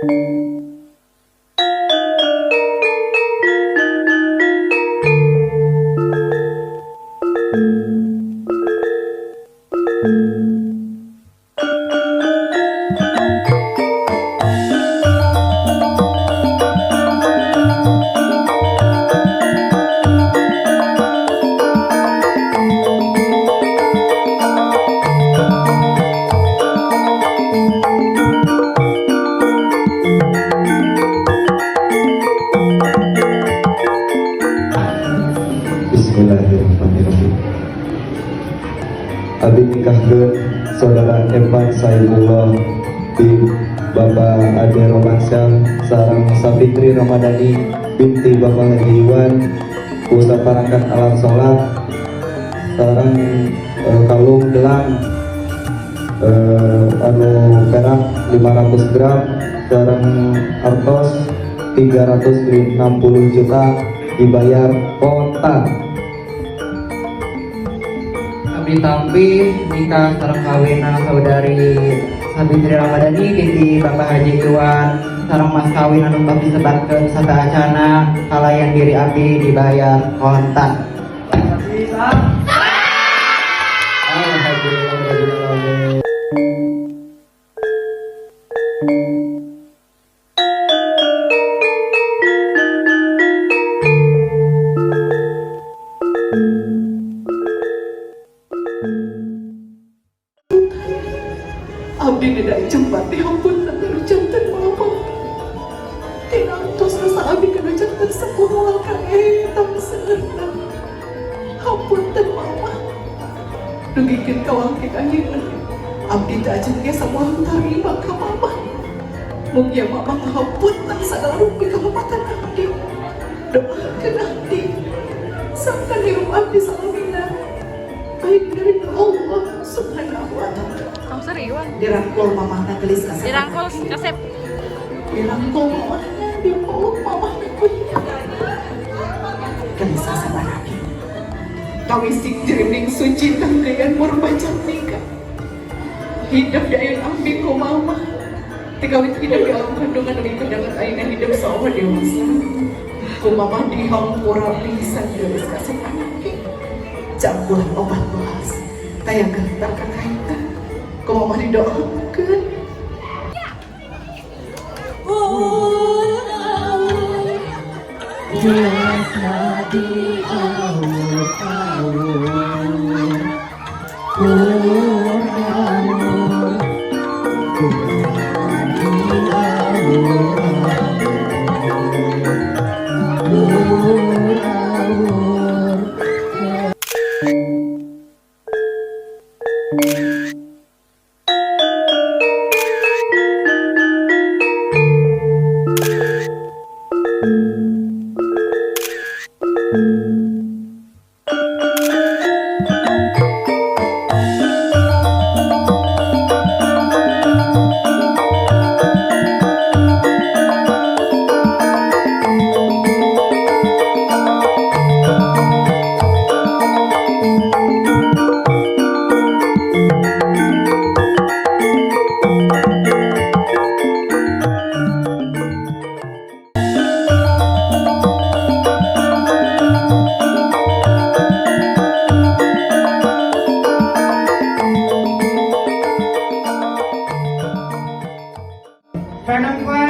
Bismillahirrahmanirrahim. Abi nikahkeun saudara Evan Saifullah bin Bapak Ade Romansyah sareng Sapitri Ramadhani binti Bapak Haji Iwan usaha parangkat alat sholat sareng kalung gelang anu perak 500 gram sareng artos 360 juta dibayar kota. Abdi tampi nikah sareng kawinna saudari Sapitri Ramadhani binti Bapak Haji Iwan sareng mas kawin anu bakti sebatkeun sadaacana kalayan diri abdi dibayar kontan. Abdi tidak jembat dihampun dan jantan mama. Tidak tos rasa abdi kena jantan sekolah kaetam serta. Hampun dan mama. Dugikin kawangke kanjeng. Abdi tak jengke sama terima ke mama. Mungkin mama hampun dan segala rupi kehormatan abdi. Doakan abdi. Sampai hirup abdi salamina. Baik dari Allah Subhanahu wa ta'ala. Dirangkul mamahna gelis kasep. Dirangkul kasep. Dirangkul mamahna dipeluk mamahna kuliah. Gelis kasep anaknya. Kawisik jerining suci tanggayan murba cantika. Hidup di ayun ambi ku mama. Tikawit hidup di alam kandungan dari pendangan ayunan hidup seorang dewasa. Ku mama dihampura pisan gelis kasep anaknya. Campuran obat bahas. Kayak gentar kakaitan. Kau mama didoakan. Jelas nadi awur-awur Kur-awur Kur-nadi awur-awur Kenapa?